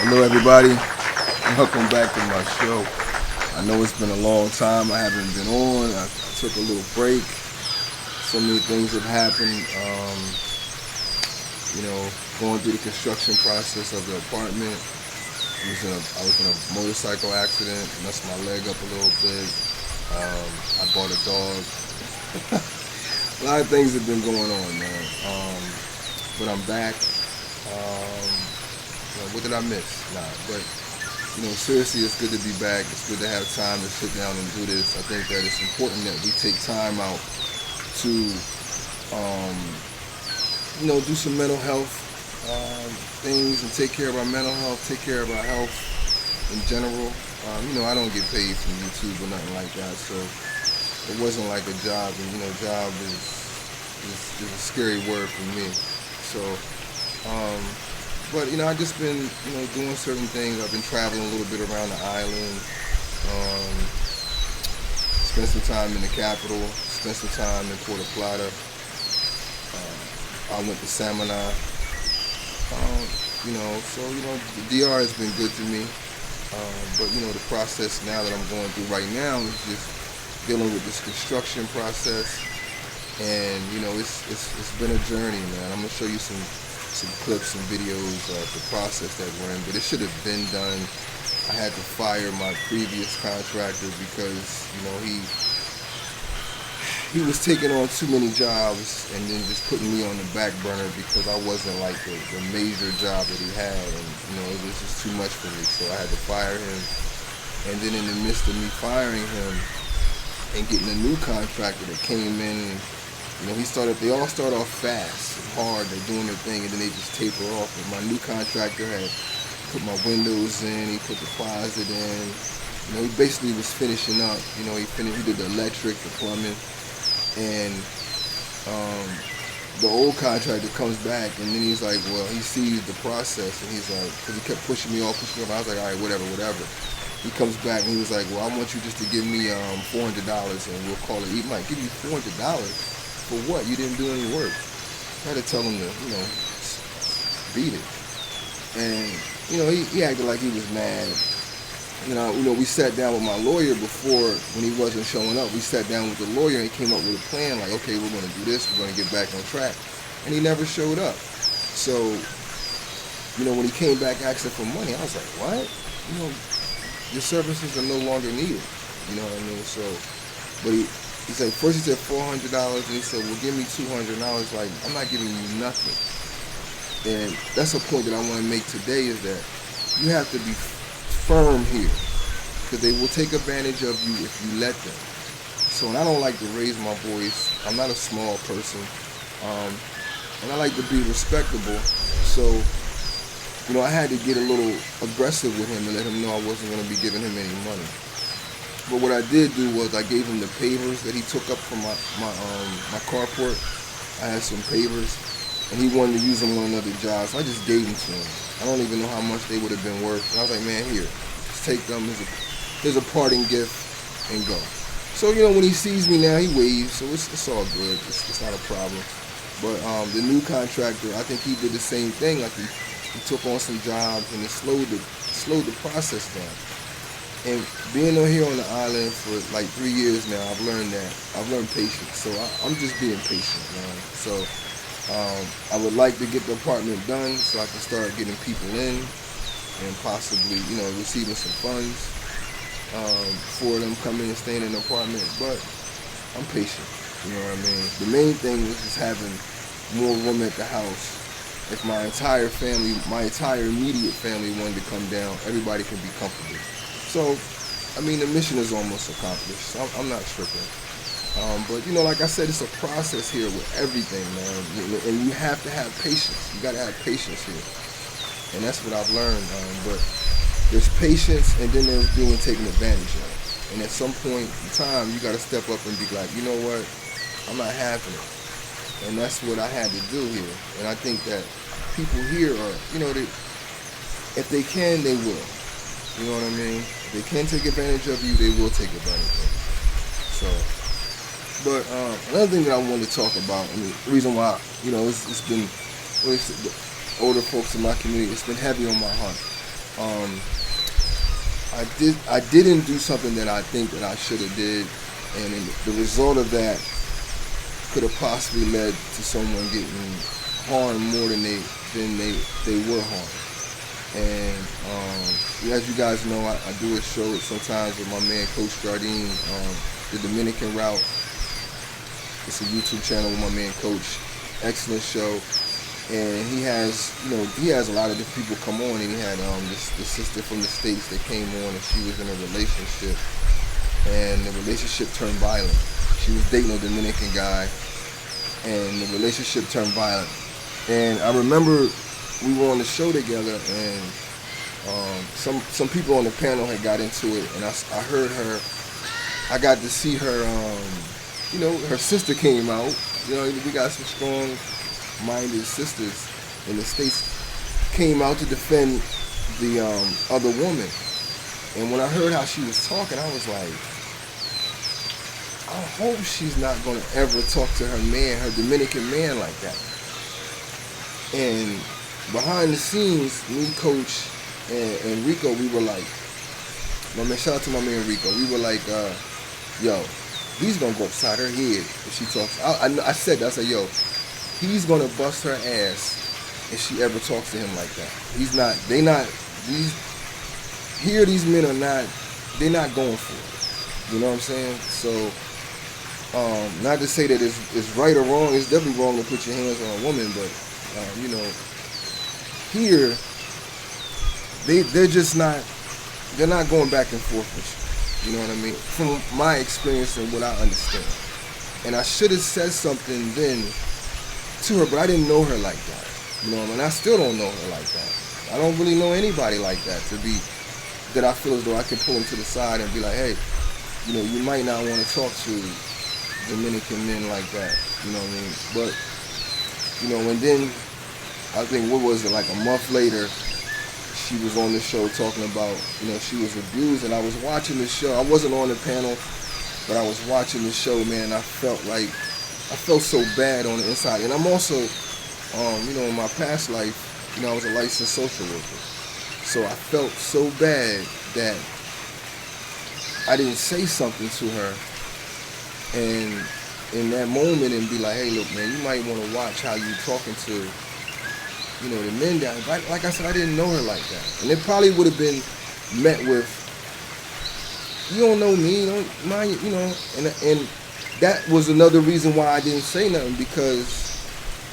Hello everybody, welcome back to my show. I know it's been a long time, I haven't been on, I took a little break. So many things have happened, going through the construction process of the apartment. I was in a motorcycle accident, messed my leg up a little bit. I bought a dog. A lot of things have been going on, man. But I'm back. What did I miss? Nah, but seriously, it's good to be back. It's good to have time to sit down and do this. I think that it's important that we take time out to, do some mental health things and take care of our mental health, take care of our health in general. I don't get paid from YouTube or nothing like that, so it wasn't like a job. And job is a scary word for me. So. But I just been doing certain things. I've been traveling a little bit around the island. Spent some time in the capital. Spent some time in Puerto Plata. I went to Samaná. The DR has been good to me. But the process now that I'm going through right now is just dealing with this construction process. And it's been a journey, man. I'm gonna show you some clips and videos of the process that we're in, but it should have been done. I had to fire my previous contractor because he was taking on too many jobs and then just putting me on the back burner because I wasn't like the major job that he had, and it was just too much for me, so I had to fire him. And then in the midst of me firing him and getting a new contractor that came in, they all start off fast and hard, they're doing their thing, and then they just taper off. And my new contractor had put my windows in, he put the closet in, he basically was finishing up, he did the electric, the plumbing, and the old contractor comes back, and then he's like, well, he sees the process, and he's like, because he kept pushing me off, I was like, all right, whatever. He comes back, and he was like, well, I want you just to give me $400, and we'll call it. He might give you $400. For what? You didn't do any work. I had to tell him to, beat it. And, he acted like he was mad. We sat down with my lawyer before, when he wasn't showing up. We sat down with the lawyer and he came up with a plan, like, okay, we're going to do this, we're going to get back on track. And he never showed up. So, when he came back asking for money, I was like, what? Your services are no longer needed. You know what I mean? So, but he said, first he said $400, and he said, well, give me $200. And I was like, I'm not giving you nothing. And that's a point that I want to make today, is that you have to be firm here, because they will take advantage of you if you let them. So, and I don't like to raise my voice. I'm not a small person. And I like to be respectable. So, I had to get a little aggressive with him and let him know I wasn't going to be giving him any money. But what I did do was I gave him the pavers that he took up from my carport. I had some pavers, and he wanted to use them on another job, so I just gave them to him. I don't even know how much they would have been worth. And I was like, man, here, just take them. Here's a parting gift, and go. So when he sees me now, he waves, so it's all good. It's not a problem. But the new contractor, I think he did the same thing. Like he took on some jobs, and it slowed the process down. And being here on the island for like 3 years now, I've learned patience. So I'm just being patient, man. So I would like to get the apartment done so I can start getting people in and possibly, receiving some funds for them coming and staying in the apartment. But I'm patient, you know what I mean? The main thing was just having more room at the house. If my entire immediate family wanted to come down, everybody can be comfortable. So, the mission is almost accomplished. So I'm not tripping. But, like I said, it's a process here with everything, man. And you have to have patience. You got to have patience here. And that's what I've learned. But there's patience, and then there's being taken advantage of. And at some point in time, you got to step up and be like, you know what? I'm not having it. And that's what I had to do here. And I think that people here are, if they can, they will. You know what I mean? If they can take advantage of you, they will take advantage of you. So, but another thing that I wanted to talk about, the reason why, it's been, the older folks in my community, it's been heavy on my heart. Um, I didn't do something that I think that I should have did, and the result of that could have possibly led to someone getting harmed more than they were harmed. And as you guys know, I do a show sometimes with my man Coach Jardine, the Dominican Route. It's a YouTube channel with my man Coach. Excellent show. And he has a lot of different people come on, and he had this sister from the States that came on, and she was in a relationship, and the relationship turned violent. She was dating a Dominican guy, and the relationship turned violent. And I remember we were on the show together, and some people on the panel had got into it, and I heard her. I got to see her. Her sister came out. We got some strong-minded sisters in the States, came out to defend the other woman. And when I heard how she was talking, I was like, I hope she's not going to ever talk to her man, her Dominican man, like that. And behind the scenes, me, Coach, and Rico, we were like, shout out to my man Rico. We were like, yo, he's going to go upside her head if she talks. I said that. I said, yo, he's going to bust her ass if she ever talks to him like that. These men are not, they're not going for it. You know what I'm saying? So, not to say that it's right or wrong. It's definitely wrong to put your hands on a woman, but, here, they're not going back and forth with you. You know what I mean? From my experience and what I understand. And I should have said something then to her, but I didn't know her like that. You know what I mean? I still don't know her like that. I don't really know anybody like that that I feel as though I can pull them to the side and be like, hey, you might not want to talk to Dominican men like that. You know what I mean? But, and then I think, what was it, like a month later, she was on the show talking about, she was abused, and I was watching the show. I wasn't on the panel, but I was watching the show, man. I felt so bad on the inside. And I'm also, in my past life, I was a licensed social worker. So I felt so bad that I didn't say something to her, and in that moment, and be like, hey, look, man, you might want to watch how you talking to the men down. Like I said, I didn't know her like that. And it probably would have been met with, you don't know me, you don't mind, and that was another reason why I didn't say nothing, because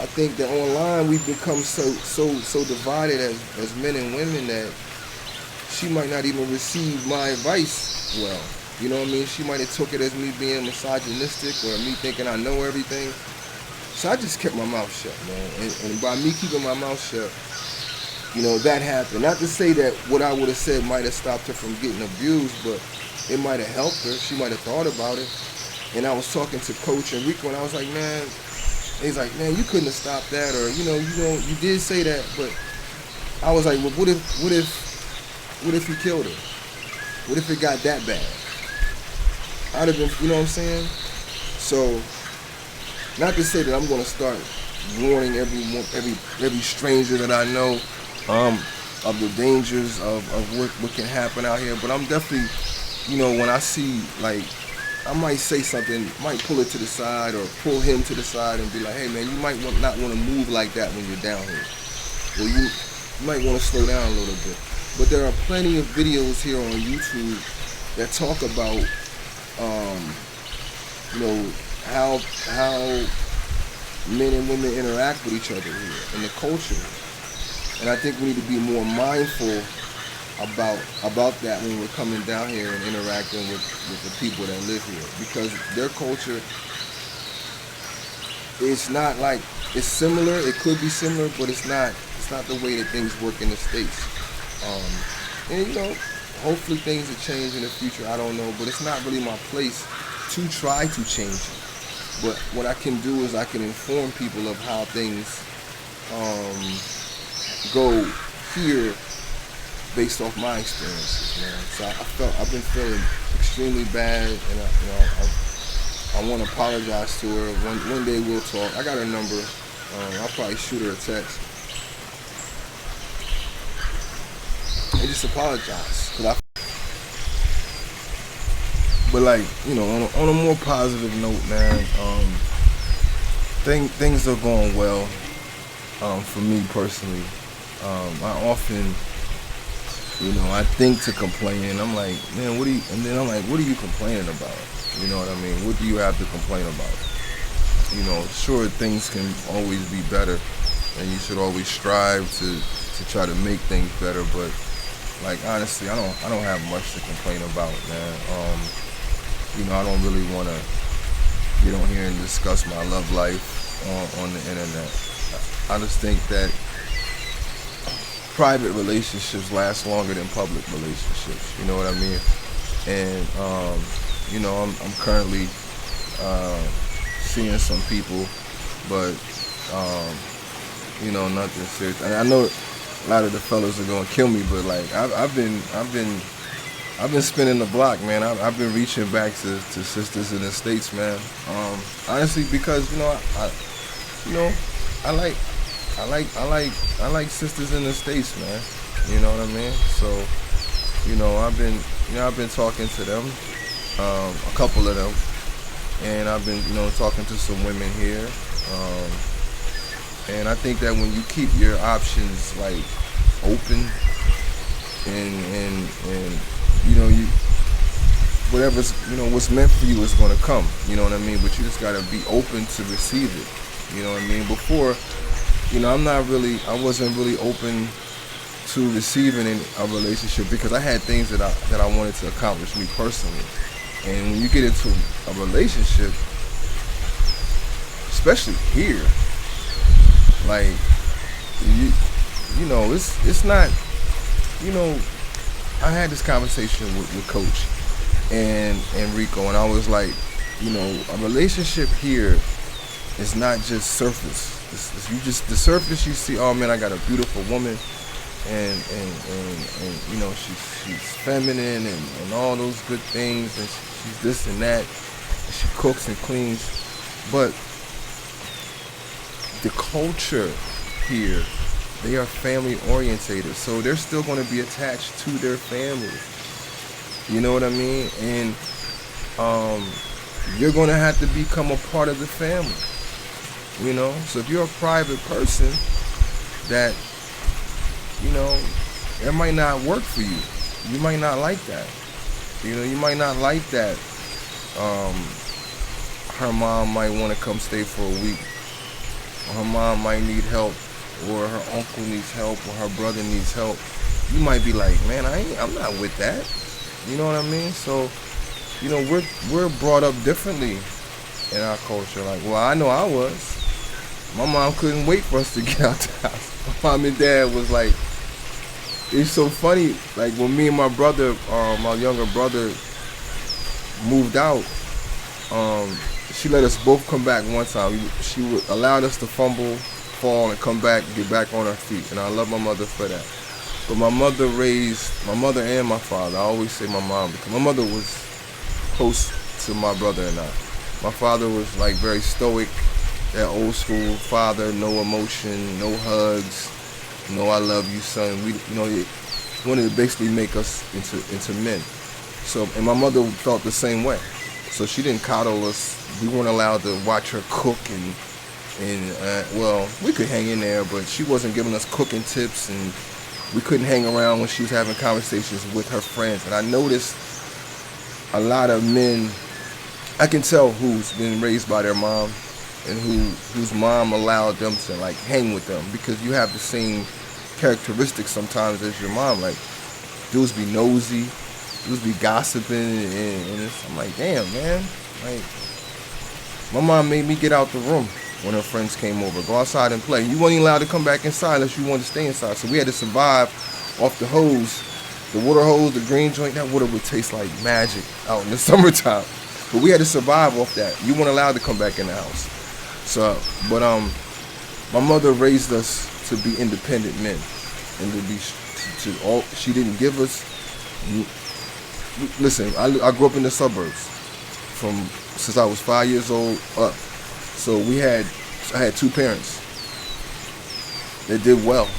I think that online we've become so divided as men and women that she might not even receive my advice well. You know what I mean? She might have took it as me being misogynistic or me thinking I know everything. So I just kept my mouth shut, man. And by me keeping my mouth shut, that happened. Not to say that what I would have said might have stopped her from getting abused, but it might have helped her. She might have thought about it. And I was talking to Coach Enrico, and I was like, man, he's like, man, you couldn't have stopped that, or you did say that, but I was like, well, what if you killed her? What if it got that bad? I'd have been, you know what I'm saying? So, not to say that I'm going to start warning every stranger that I know of the dangers of what can happen out here, but I'm definitely, when I see, like, I might say something, might pull it to the side or pull him to the side and be like, hey, man, you might not want to move like that when you're down here. Or you might want to slow down a little bit. But there are plenty of videos here on YouTube that talk about, how men and women interact with each other here in the culture. And I think we need to be more mindful about that when we're coming down here and interacting with the people that live here, because their culture is not like, it's similar, it could be similar, but it's not the way that things work in the States. And hopefully things will change in the future, I don't know, but it's not really my place to try to change it. But what I can do is I can inform people of how things go here based off my experiences, man. So I've been feeling extremely bad, and I want to apologize to her. One day we'll talk. I got her number. I'll probably shoot her a text. And just apologize. But like, on a more positive note, man, things are going well for me personally. I often, I think to complain, and I'm like, man, and then I'm like, what are you complaining about? You know what I mean? What do you have to complain about? Sure, things can always be better, and you should always strive to try to make things better. But like honestly, I don't have much to complain about, man. I don't really want to get on here and discuss my love life on the internet. I just think that private relationships last longer than public relationships. You know what I mean? And I'm currently seeing some people, but nothing serious. And I know a lot of the fellas are gonna kill me, but like I've been spinning the block, man. I've been reaching back to sisters in the States, man. Honestly, because I like sisters in the States, man. You know what I mean? So, I've been talking to them, a couple of them, and I've been, talking to some women here. And I think that when you keep your options like open and you whatever's what's meant for you is gonna come. You know what I mean? But you just gotta be open to receive it. You know what I mean? Before, I wasn't really open to receiving in a relationship because I had things that I wanted to accomplish me personally. And when you get into a relationship, especially here, like it's not, I had this conversation with Coach and Rico, and I was like, a relationship here is not just surface. It's the surface you see. Oh man, I got a beautiful woman, and she's feminine and all those good things, and she's this and that, and she cooks and cleans, but the culture here, they are family orientated, so they're still going to be attached to their family. You know what I mean? And you're going to have to become a part of the family. So if you're a private person, that it might not work for you. You might not like that. You might not like that. Her mom might want to come stay for a week. Or her mom might need help, or her uncle needs help, or her brother needs help. You might be like, man, I'm not with that. You know what I mean? So, we're brought up differently in our culture. Like, well, I know I was. My mom couldn't wait for us to get out the house. My mom and dad was like, it's so funny. Like when me and my brother, my younger brother, moved out, she let us both come back one time. She allowed us to fumble, fall, and come back, get back on our feet. And I love my mother for that. But my mother raised my mother and my father. I always say my mom because my mother was close to my brother and I. My father was like very stoic, that old school father, no emotion, no hugs, no I love you, son. He wanted to basically make us into men. So, and my mother felt the same way. So she didn't coddle us. We weren't allowed to watch her cook well, we could hang in there, but she wasn't giving us cooking tips, and we couldn't hang around when she was having conversations with her friends. And I noticed a lot of men, I can tell who's been raised by their mom and whose mom allowed them to like hang with them, because you have the same characteristics sometimes as your mom. Like dudes be nosy, dudes be gossiping, and I'm like, damn, man. Like my mom made me get out the room when her friends came over, go outside and play. You weren't allowed to come back inside unless you wanted to stay inside. So we had to survive off the hose, the water hose, the green joint. That water would taste like magic out in the summertime. But we had to survive off that. You weren't allowed to come back in the house. So, but my mother raised us to be independent men, and she didn't give us. Listen, I grew up in the suburbs since I was 5 years old up. So I had two parents that did well.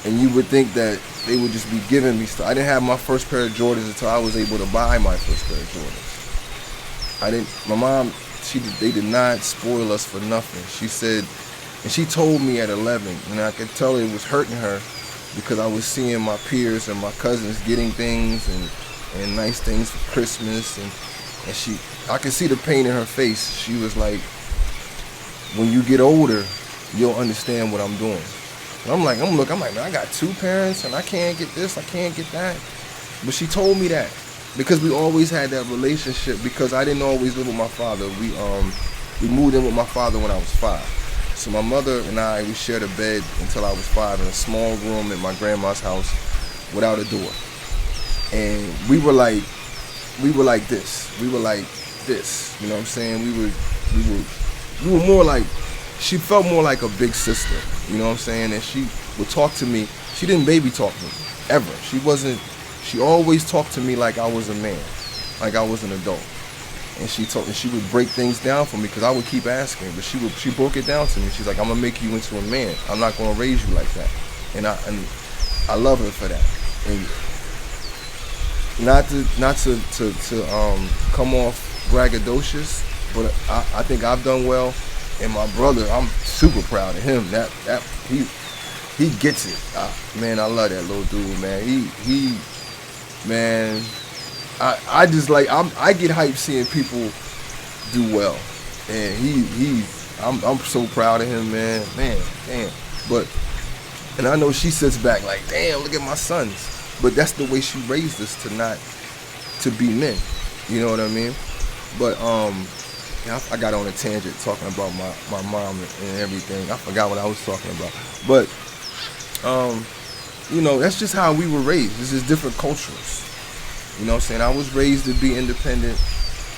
And you would think that they would just be giving me stuff. I didn't have my first pair of Jordans until I was able to buy my first pair of Jordans. My mom, they did not spoil us for nothing. She said, and she told me at 11, and I could tell it was hurting her because I was seeing my peers and my cousins getting things and nice things for Christmas, and I could see the pain in her face. She was like, when you get older, you'll understand what I'm doing. And I'm like, man, I got two parents and I can't get this, I can't get that. But she told me that because we always had that relationship, because I didn't always live with my father. We moved in with my father when I was 5. So my mother and we shared a bed until I was 5 in a small room at my grandma's house without a door. And we were like this. We were like this. You know what I'm saying? We were more like, she felt more like a big sister, you know what I'm saying? And she would talk to me. She didn't baby talk me, ever. She always talked to me like I was a man, like I was an adult. And she would break things down for me because I would keep asking, but she broke it down to me. She's like, I'm gonna make you into a man. I'm not gonna raise you like that. And I love her for that. And not to come off braggadocious, but I think I've done well. And my brother, I'm super proud of him. He gets it. Man, I love that little dude, man. Man, I just like, I get hyped seeing people do well. And I'm so proud of him, man. Man, damn. And I know she sits back like, damn, look at my sons. But that's the way she raised us to be men. You know what I mean? But I got on a tangent talking about my mom and everything. I forgot what I was talking about. But, that's just how we were raised. This is different cultures. You know what I'm saying? I was raised to be independent.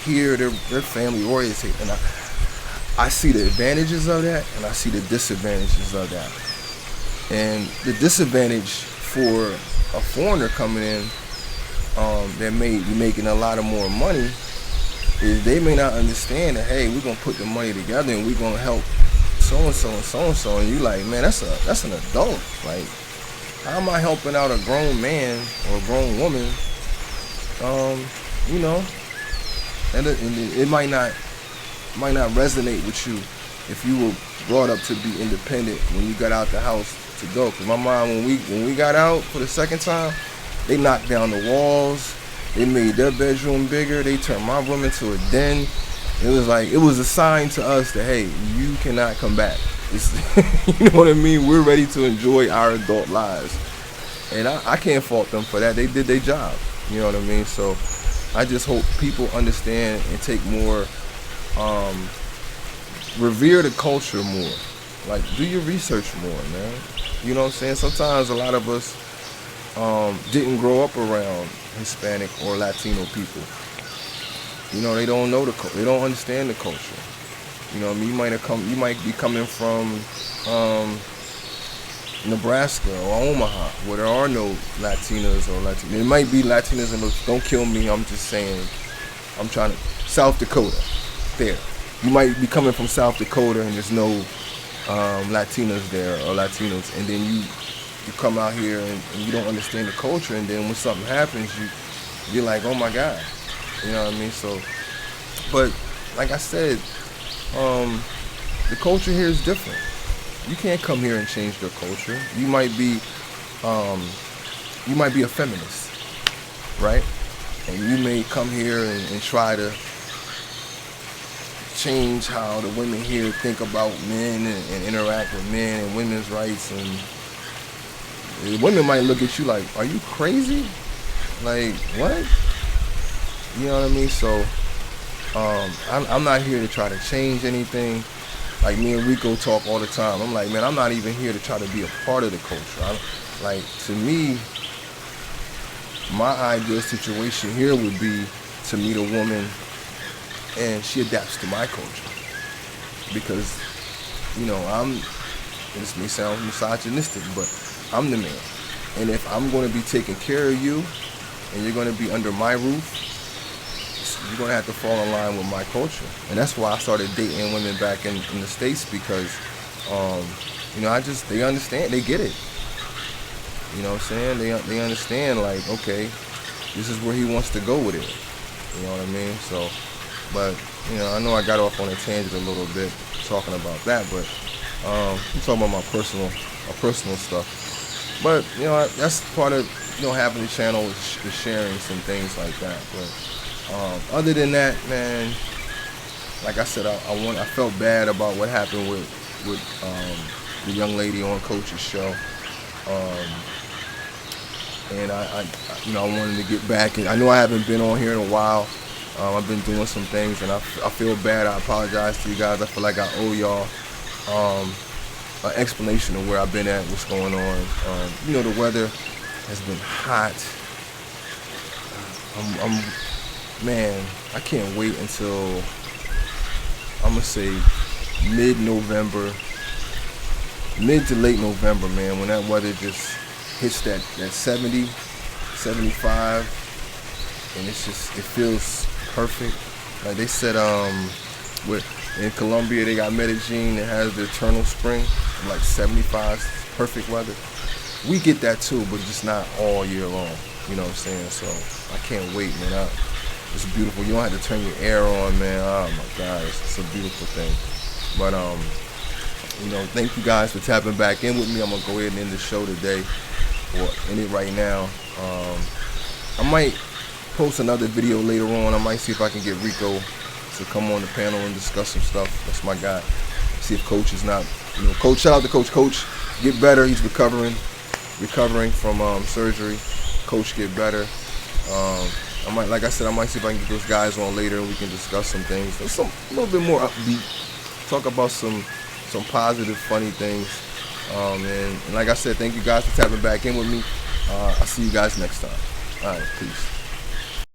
Here, they're family oriented. And I see the advantages of that, and I see the disadvantages of that. And the disadvantage for a foreigner coming in that may be making a lot of more money is they may not understand that, hey, we're gonna put the money together and we're gonna help so-and-so and so-and-so, and you like, man, that's an adult. Like, how am I helping out a grown man or a grown woman? And it might not resonate with you if you were brought up to be independent when you got out the house to go. Cause my mom, when we got out for the second time, they knocked down the walls. They made their bedroom bigger. They turned my room into a den. It was a sign to us that, hey, you cannot come back. You know what I mean? We're ready to enjoy our adult lives. And I can't fault them for that. They did their job. You know what I mean? So I just hope people understand and take more, revere the culture more. Like, do your research more, man. You know what I'm saying? Sometimes a lot of us didn't grow up around Hispanic or Latino people. You know, they don't know they don't understand the culture. You know, you might be coming from Nebraska or Omaha, where there are no Latinas or Latinos. There might be Latinas, and don't kill me. I'm just saying. South Dakota. There, you might be coming from South Dakota, and there's no Latinas there or Latinos, and then you come out here and you don't understand the culture, and then when something happens, you're like, oh my God, you know what I mean? So, but like I said, the culture here is different. You can't come here and change their culture. You might be a feminist, right? And you may come here and try to change how the women here think about men and interact with men and women's rights, and the women might look at you like, are you crazy? Like, what? You know what I mean? So I'm not here to try to change anything. Like, me and Rico talk all the time. I'm like, man, I'm not even here to try to be a part of the culture. To me, my ideal situation here would be to meet a woman and she adapts to my culture. Because, this may sound misogynistic, but I'm the man. And if I'm going to be taking care of you and you're going to be under my roof, you're going to have to fall in line with my culture. And that's why I started dating women back in the States, because, they understand, they get it. You know what I'm saying? They understand, like, okay, this is where he wants to go with it. You know what I mean? So, but I know I got off on a tangent a little bit talking about that, but I'm talking about my personal stuff. But that's part of having the channel is sharing some things like that. But other than that, man, like I said, I felt bad about what happened with the young lady on Coach's show. Um, and I wanted to get back. And I know I haven't been on here in a while. I've been doing some things, and I feel bad. I apologize to you guys. I feel like I owe y'all an explanation of where I've been at, what's going on. The weather has been hot. Man, I can't wait until, I'm gonna say, mid-November, mid to late November, man, when that weather just hits that 70, 75, and it feels perfect. Like they said, in Colombia they got Medellin that has the eternal spring, like 75, perfect weather. We get that too, but just not all year long. You know what I'm saying? So I can't wait, man. It's beautiful. You don't have to turn your air on, man. Oh my God, it's a beautiful thing. But thank you guys for tapping back in with me. I'm gonna go ahead and end the show today, or end it right now. I might post another video later on. I might see if I can get Rico to come on the panel and discuss some stuff. That's my guy. See if Coach is not, Coach. Shout out to Coach. Coach, get better. He's recovering from surgery. Coach, get better. Like I said, I might see if I can get those guys on later and we can discuss some things. A little bit more upbeat. Talk about some positive, funny things. And like I said, thank you guys for tapping back in with me. I'll see you guys next time. All right, peace.